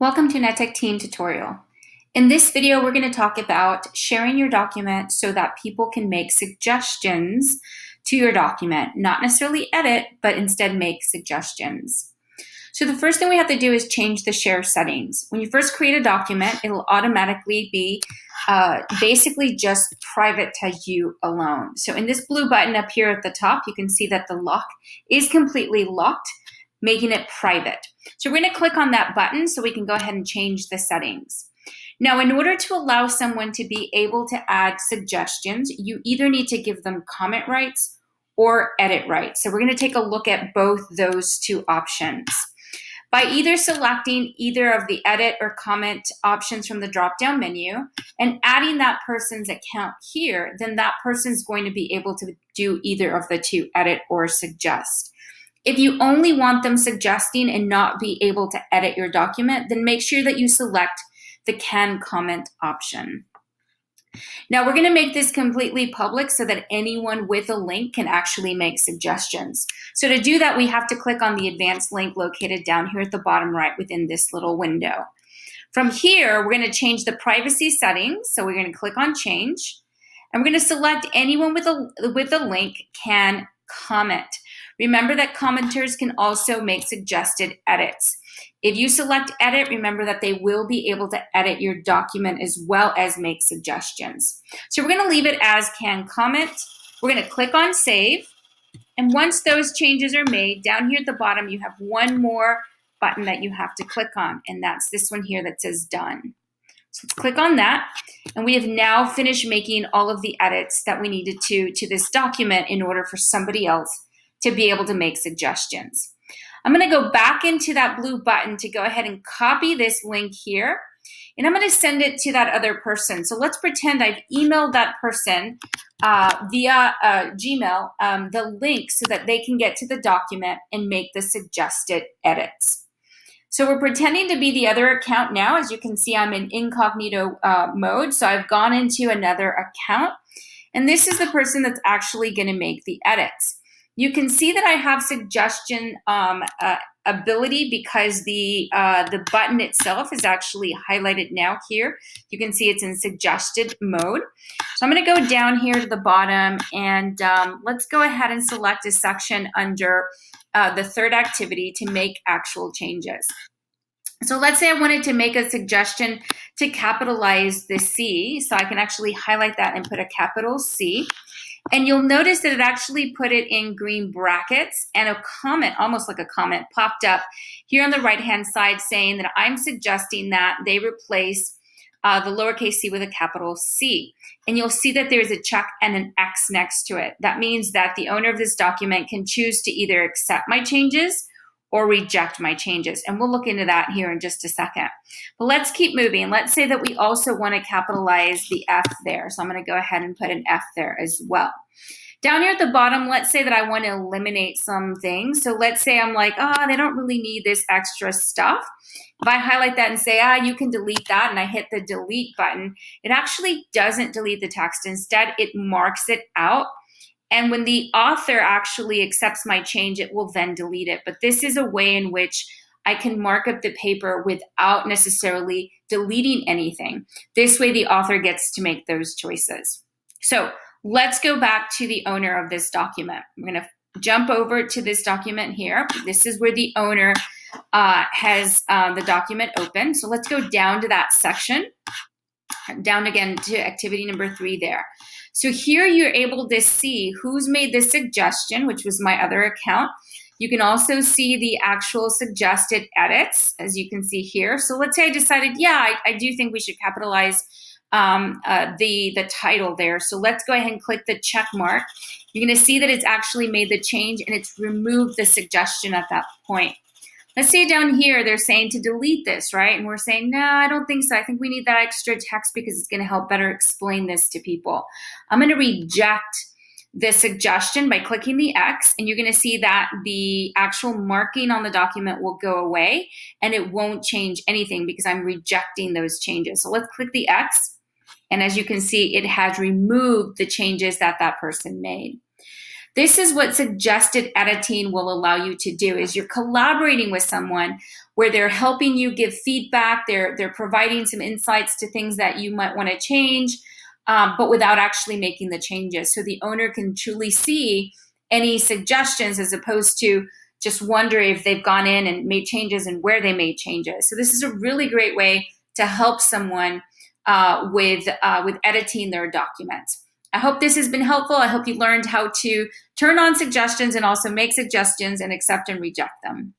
Welcome to NetTech Team tutorial. In this video, we're going to talk about sharing your document so that people can make suggestions to your document, not necessarily edit, but instead make suggestions. So the first thing we have to do is change the share settings. When you first create a document, it'll automatically be basically just private to you alone. So in this blue button up here at the top, you can see that the lock is completely locked, making it private. So we're going to click on that button so we can go ahead and change the settings. Now, in order to allow someone to be able to add suggestions, you either need to give them comment rights or edit rights. So we're going to take a look at both those two options. By either selecting either of the edit or comment options from the drop-down menu and adding that person's account here, then that person's going to be able to do either of the two, edit or suggest. If you only want them suggesting and not be able to edit your document, then make sure that you select the can comment option. Now we're going to make this completely public so that anyone with a link can actually make suggestions. So to do that, we have to click on the advanced link located down here at the bottom right within this little window. From here, we're going to change the privacy settings. So we're going to click on change, and we're going to select anyone with a link can comment. Remember that commenters can also make suggested edits. If you select edit, remember that they will be able to edit your document as well as make suggestions. So we're going to leave it as can comment. We're going to click on save. And once those changes are made, down here at the bottom, you have one more button that you have to click on, and that's this one here that says done. So let's click on that. And we have now finished making all of the edits that we needed to this document in order for somebody else to be able to make suggestions. I'm going to go back into that blue button to go ahead and copy this link here, and I'm going to send it to that other person. So let's pretend I've emailed that person via Gmail the link so that they can get to the document and make the suggested edits. So we're pretending to be the other account now. As you can see, I'm in incognito mode. So I've gone into another account, and this is the person that's actually going to make the edits. You can see that I have suggestion ability because the button itself is actually highlighted now here. You can see it's in suggested mode. So I'm going to go down here to the bottom, and let's go ahead and select a section under the third activity to make actual changes. So let's say I wanted to make a suggestion to capitalize the C. So I can actually highlight that and put a capital C. And you'll notice that it actually put it in green brackets, and a comment, almost like a comment, popped up here on the right-hand side saying that I'm suggesting that they replace the lowercase c with a capital C. And you'll see that there's a check and an X next to it. That means that the owner of this document can choose to either accept my changes or reject my changes. And we'll look into that here in just a second. But let's keep moving. Let's say that we also want to capitalize the F there. So I'm going to go ahead and put an F there as well. Down here at the bottom, let's say that I want to eliminate some things. So let's say I'm like, they don't really need this extra stuff. If I highlight that and say, you can delete that, and I hit the delete button, it actually doesn't delete the text. Instead, it marks it out. And when the author actually accepts my change, it will then delete it. But this is a way in which I can mark up the paper without necessarily deleting anything. This way, the author gets to make those choices. So let's go back to the owner of this document. I'm going to jump over to this document here. This is where the owner has the document open. So let's go down to that section, down again to activity number 3 there. So here you're able to see who's made the suggestion, which was my other account. You can also see the actual suggested edits, as you can see here. So let's say I decided, I do think we should capitalize the title there. So let's go ahead and click the check mark. You're going to see that it's actually made the change and it's removed the suggestion at that point. Let's say down here they're saying to delete this, right? And we're saying, no, I don't think so. I think we need that extra text because it's going to help better explain this to people. I'm going to reject the suggestion by clicking the X, and you're going to see that the actual marking on the document will go away and it won't change anything because I'm rejecting those changes. So let's click the X, and as you can see, it has removed the changes that that person made. This is what suggested editing will allow you to do, is you're collaborating with someone where they're helping you give feedback. They're providing some insights to things that you might want to change, but without actually making the changes. So the owner can truly see any suggestions as opposed to just wonder if they've gone in and made changes and where they made changes. So this is a really great way to help someone with editing their documents. I hope this has been helpful. I hope you learned how to turn on suggestions and also make suggestions and accept and reject them.